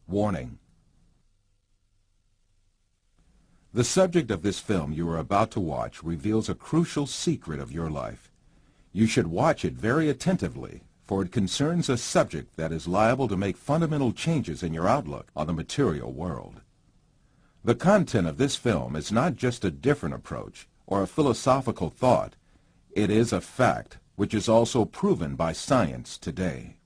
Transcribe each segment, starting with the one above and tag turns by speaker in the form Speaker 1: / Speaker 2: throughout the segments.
Speaker 1: Warning. The subject of this film you are about to watch reveals a crucial secret of your life. You should watch it very attentively, for it concerns a subject that is liable to make fundamental changes in your outlook on the material world. The content of this film is not just a different approach or a philosophical thought. It is a fact which is also proven by science today.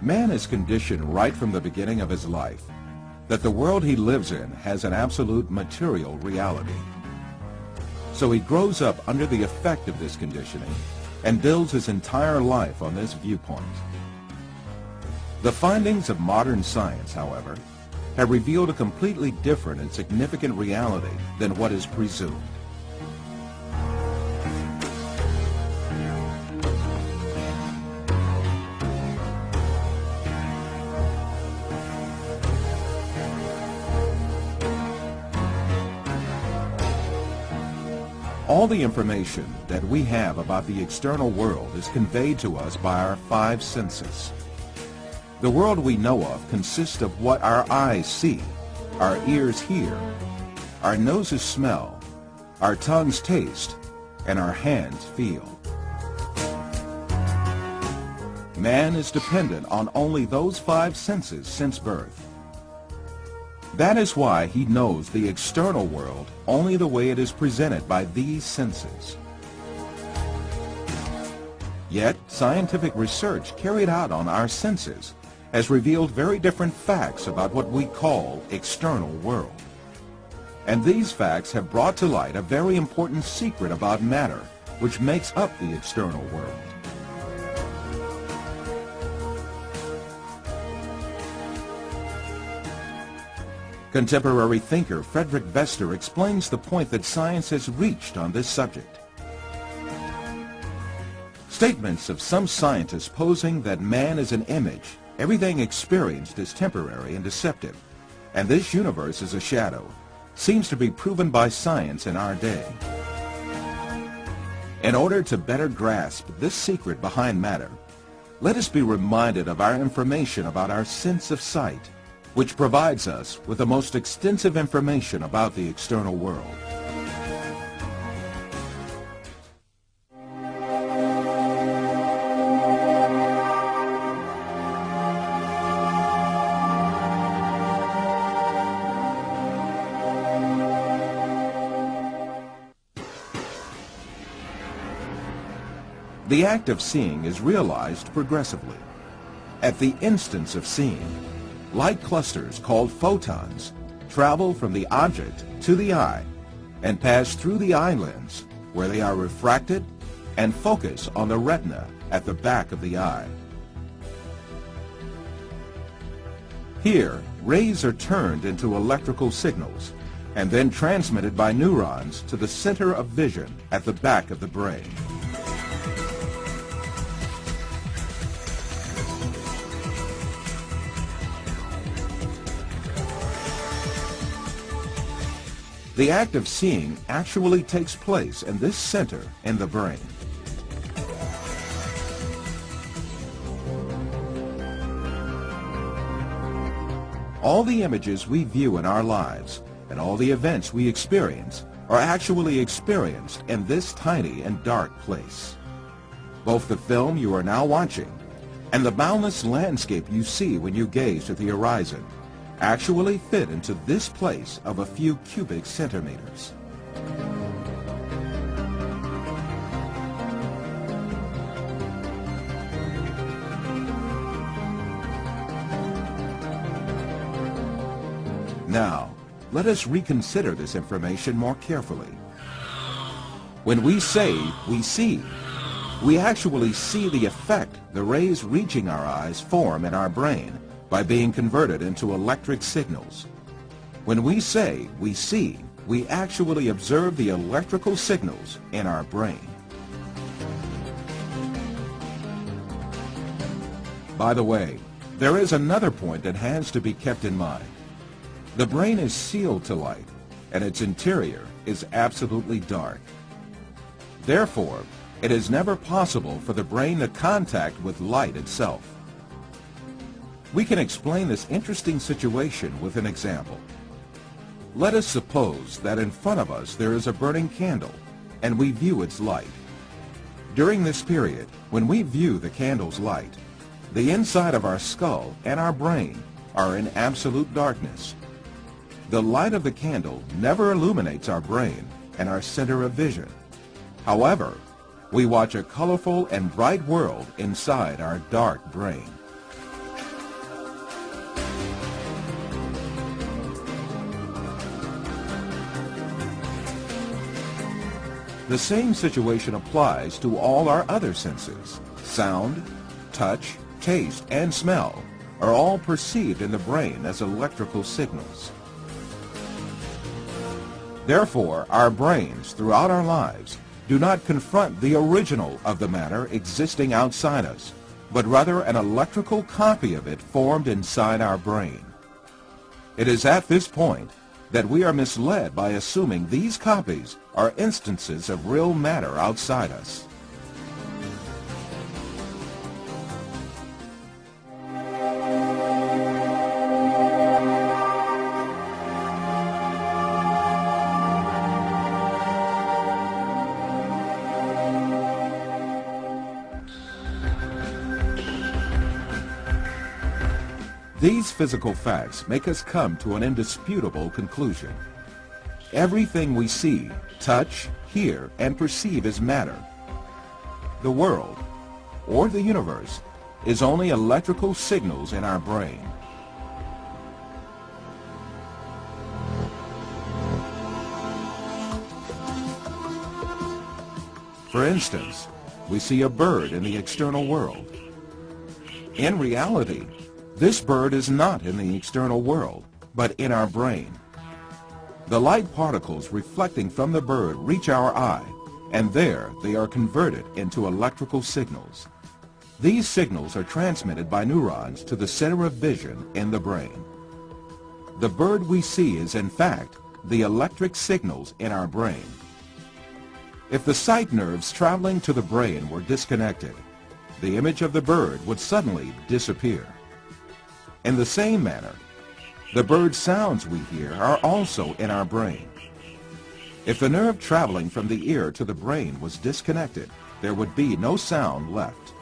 Speaker 1: Man is conditioned right from the beginning of his life that the world he lives in has an absolute material reality. So he grows up under the effect of this conditioning and builds his entire life on this viewpoint. The findings of modern science, however, have revealed a completely different and significant reality than what is presumed. All the information that we have about the external world is conveyed to us by our five senses. The world we know of consists of what our eyes see, our ears hear, our noses smell, our tongues taste, and our hands feel. Man is dependent on only those five senses since birth. That is why he knows the external world only the way it is presented by these senses. Yet, scientific research carried out on our senses has revealed very different facts about what we call external world. And these facts have brought to light a very important secret about matter, which makes up the external world. Contemporary thinker Frederick Vester explains the point that science has reached on this subject. Statements of some scientists posing that man is an image, everything experienced is temporary and deceptive, and this universe is a shadow, seems to be proven by science in our day. In order to better grasp this secret behind matter, let us be reminded of our information about our sense of sight, which provides us with the most extensive information about the external world. The act of seeing is realized progressively. At the instance of seeing, light clusters called photons travel from the object to the eye and pass through the eye lens, where they are refracted and focus on the retina at the back of the eye. Here, rays are turned into electrical signals and then transmitted by neurons to the center of vision at the back of the brain. The act of seeing actually takes place in this center in the brain. All the images we view in our lives and all the events we experience are actually experienced in this tiny and dark place. Both the film you are now watching and the boundless landscape you see when you gaze at the horizon actually fit into this place of a few cubic centimeters. Now, let us reconsider this information more carefully. When we say we see, we actually see the effect the rays reaching our eyes form in our brain by being converted into electric signals. When we say we see, we actually observe the electrical signals in our brain. By the way, there is another point that has to be kept in mind. The brain is sealed to light, and its interior is absolutely dark. Therefore, it is never possible for the brain to contact with light itself. We can explain this interesting situation with an example. Let us suppose that in front of us there is a burning candle, and we view its light. During this period, when we view the candle's light, the inside of our skull and our brain are in absolute darkness. The light of the candle never illuminates our brain and our center of vision. However, we watch a colorful and bright world inside our dark brain. The same situation applies to all our other senses. Sound, touch, taste, and smell are all perceived in the brain as electrical signals. Therefore, our brains throughout our lives do not confront the original of the matter existing outside us, but rather an electrical copy of it formed inside our brain. It is at this point that we are misled by assuming these copies are instances of real matter outside us. These physical facts make us come to an indisputable conclusion. Everything we see, touch, hear, and perceive is matter. The world, or the universe, is only electrical signals in our brain. For instance, we see a bird in the external world. In reality, this bird is not in the external world, but in our brain. The light particles reflecting from the bird reach our eye, and there they are converted into electrical signals. These signals are transmitted by neurons to the center of vision in the brain. The bird we see is, in fact, the electric signals in our brain. If the sight nerves traveling to the brain were disconnected, the image of the bird would suddenly disappear. In the same manner, the bird sounds we hear are also in our brain. If the nerve traveling from the ear to the brain was disconnected, there would be no sound left.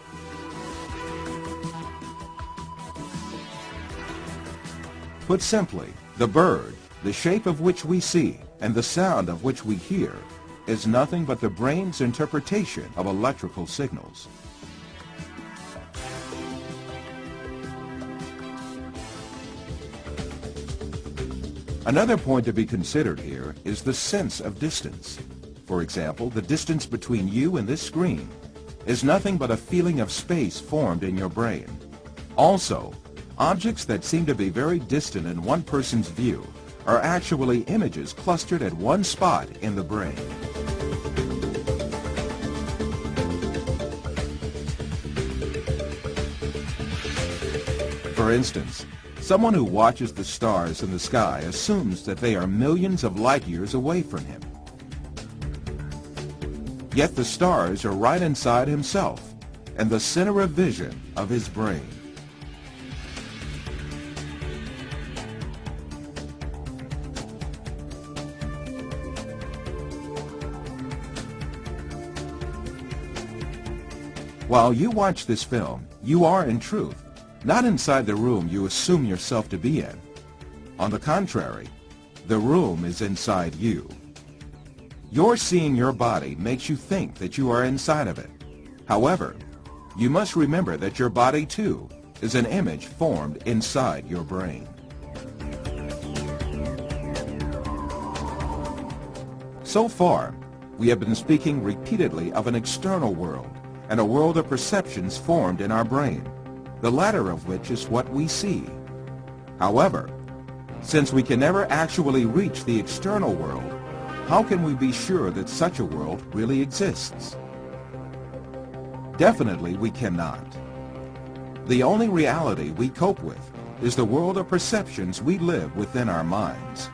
Speaker 1: Put simply, the bird, the shape of which we see, and the sound of which we hear, is nothing but the brain's interpretation of electrical signals. Another point to be considered here is the sense of distance. For example, the distance between you and this screen is nothing but a feeling of space formed in your brain. Also, objects that seem to be very distant in one person's view are actually images clustered at one spot in the brain. For instance, someone who watches the stars in the sky assumes that they are millions of light years away from him. Yet the stars are right inside himself, and the center of vision of his brain. While you watch this film, you are in truth not inside the room you assume yourself to be in. On the contrary, the room is inside you. Your seeing your body makes you think that you are inside of it. However, you must remember that your body, too, is an image formed inside your brain. So far, we have been speaking repeatedly of an external world and a world of perceptions formed in our brain, the latter of which is what we see. However, Since we can never actually reach the external world, how can we be sure that such a world really exists? Definitely we cannot. The only reality we cope with is the world of perceptions we live within our minds.